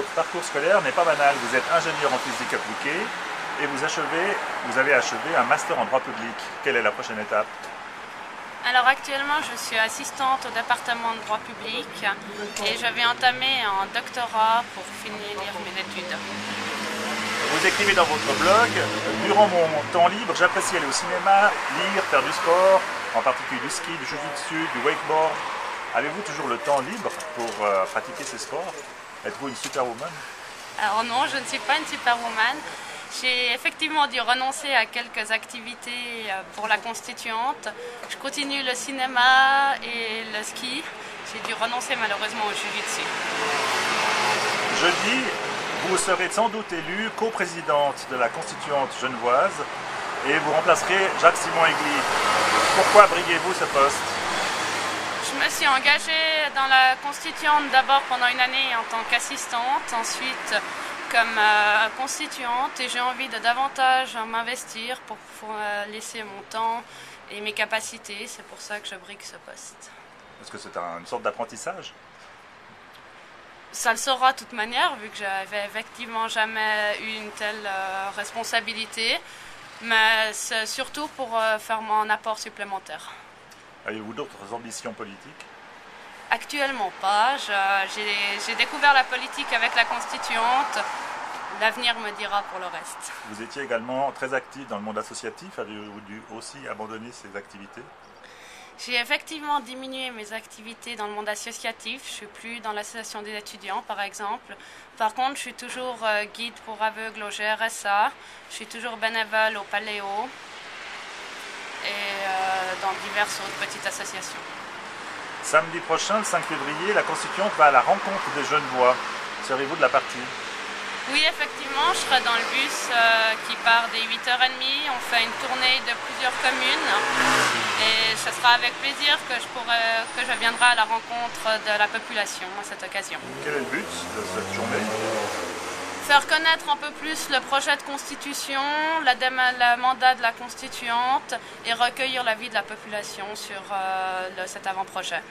votre parcours scolaire n'est pas banal. Vous êtes ingénieur en physique appliquée et vous avez achevé un master en droit public. Quelle est la prochaine étape? Alors actuellement, je suis assistante au département de droit public et je vais entamer un doctorat pour finir mes études. Vous écrivez dans votre blog: durant mon temps libre, j'apprécie aller au cinéma, lire, faire du sport, en particulier du ski, du jiu-jitsu, du wakeboard. Avez-vous toujours le temps libre pour pratiquer ces sports? Êtes-vous une superwoman? Alors non, je ne suis pas une superwoman. J'ai effectivement dû renoncer à quelques activités pour la constituante. Je continue le cinéma et le ski. J'ai dû renoncer malheureusement au jiu-jitsu. Jeudi, vous serez sans doute élue coprésidente de la constituante genevoise et vous remplacerez Jacques-Simon Aigli. Pourquoi briguez-vous ce poste? Je me suis engagée dans la constituante d'abord pendant une année en tant qu'assistante, ensuite comme constituante, et j'ai envie de davantage m'investir pour laisser mon temps et mes capacités. C'est pour ça que je brigue ce poste. Est-ce que c'est une sorte d'apprentissage? Ça le sera de toute manière, vu que j'avais effectivement jamais eu une telle responsabilité, mais c'est surtout pour faire mon apport supplémentaire. Avez-vous d'autres ambitions politiques? Actuellement pas. J'ai découvert la politique avec la constituante. L'avenir me dira pour le reste. Vous étiez également très actif dans le monde associatif. Avez-vous dû aussi abandonner ces activités? J'ai effectivement diminué mes activités dans le monde associatif. Je ne suis plus dans l'association des étudiants, par exemple. Par contre, je suis toujours guide pour aveugles au GRSA. Je suis toujours bénévole au Paléo et dans diverses autres petites associations. Samedi prochain, le 5 février, la constituante va à la rencontre des Genevois. Serez-vous de la partie? Oui, effectivement, je serai dans le bus qui part dès 8h30. On fait une tournée de plusieurs communes et ce sera avec plaisir que je viendrai à la rencontre de la population à cette occasion. Quel est le but de cette journée? Faire connaître un peu plus le projet de constitution, le mandat de la constituante et recueillir l'avis de la population sur cet avant-projet.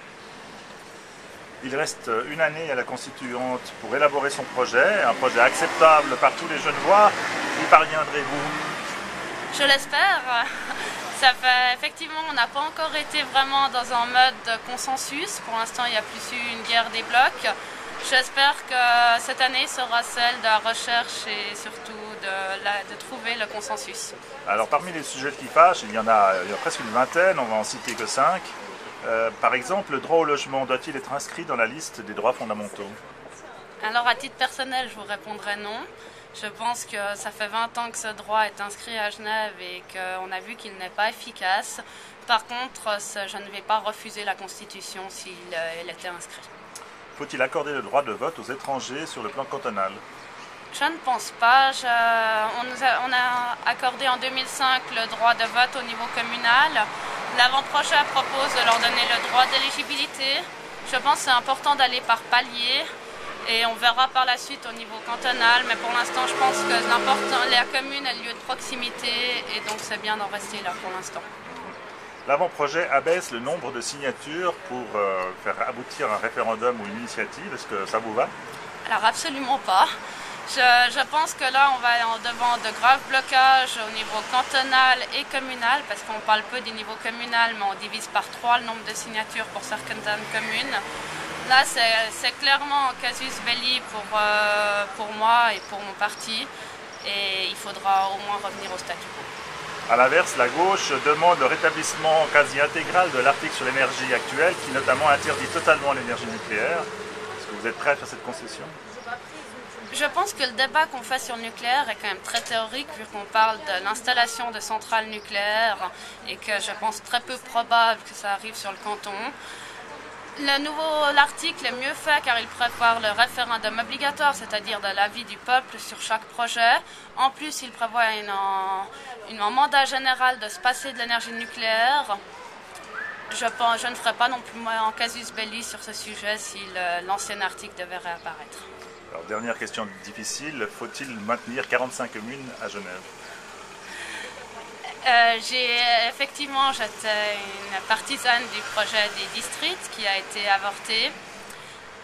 Il reste une année à la constituante pour élaborer son projet, un projet acceptable par tous les Genevois. Y parviendrez-vous? Je l'espère. Ça fait, effectivement, on n'a pas encore été vraiment dans un mode de consensus. Pour l'instant, il y a plus eu une guerre des blocs. J'espère que cette année sera celle de la recherche et surtout de trouver le consensus. Alors parmi les sujets qui fâchent, il y en a presque une vingtaine, on va en citer que 5. Par exemple, le droit au logement doit-il être inscrit dans la liste des droits fondamentaux? Alors à titre personnel, je vous répondrai non. Je pense que ça fait 20 ans que ce droit est inscrit à Genève et qu'on a vu qu'il n'est pas efficace. Par contre, je ne vais pas refuser la Constitution s'il était inscrit. Faut-il accorder le droit de vote aux étrangers sur le plan cantonal? Je ne pense pas. On a accordé en 2005 le droit de vote au niveau communal. L'avant-projet propose de leur donner le droit d'éligibilité. Je pense que c'est important d'aller par palier et on verra par la suite au niveau cantonal. Mais pour l'instant, je pense que la commune est le lieu de proximité et donc c'est bien d'en rester là pour l'instant. L'avant-projet abaisse le nombre de signatures pour faire aboutir un référendum ou une initiative. Est-ce que ça vous va? Alors absolument pas. Je pense que là, on va devant de graves blocages au niveau cantonal et communal, parce qu'on parle peu du niveau communal, mais on divise par 3 le nombre de signatures pour certaines communes. Là, c'est clairement un casus belli pour moi et pour mon parti, et il faudra au moins revenir au statu quo. A l'inverse, la gauche demande le rétablissement quasi intégral de l'article sur l'énergie actuelle, qui notamment interdit totalement l'énergie nucléaire. Est-ce que vous êtes prêt à faire cette concession? Je pense que le débat qu'on fait sur le nucléaire est quand même très théorique, vu qu'on parle de l'installation de centrales nucléaires et que je pense très peu probable que ça arrive sur le canton. L'article est mieux fait car il prévoit le référendum obligatoire, c'est-à-dire de l'avis du peuple sur chaque projet. En plus, il prévoit un mandat général de se passer de l'énergie nucléaire. Je ne ferai pas non plus en casus belli sur ce sujet si l'ancien article devait réapparaître. Alors, dernière question difficile, faut-il maintenir 45 communes à Genève? Effectivement, j'étais une partisane du projet des districts qui a été avorté.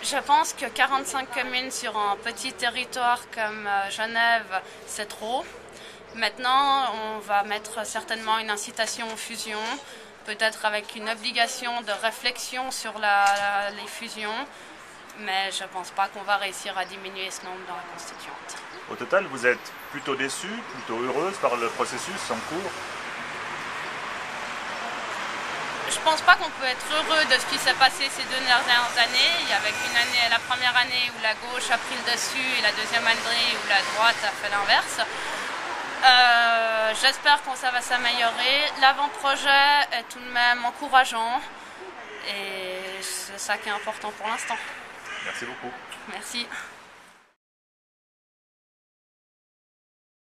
Je pense que 45 communes sur un petit territoire comme Genève, c'est trop. Maintenant, on va mettre certainement une incitation aux fusions, peut-être avec une obligation de réflexion sur les fusions, mais je ne pense pas qu'on va réussir à diminuer ce nombre dans la constituante. Au total, vous êtes plutôt déçue, plutôt heureuse par le processus en cours? Je pense pas qu'on peut être heureux de ce qui s'est passé ces 2 dernières années. Il y avait une année, la première année où la gauche a pris le dessus et la deuxième année où la droite a fait l'inverse. J'espère que ça va s'améliorer. L'avant-projet est tout de même encourageant et c'est ça qui est important pour l'instant. Merci beaucoup. Merci.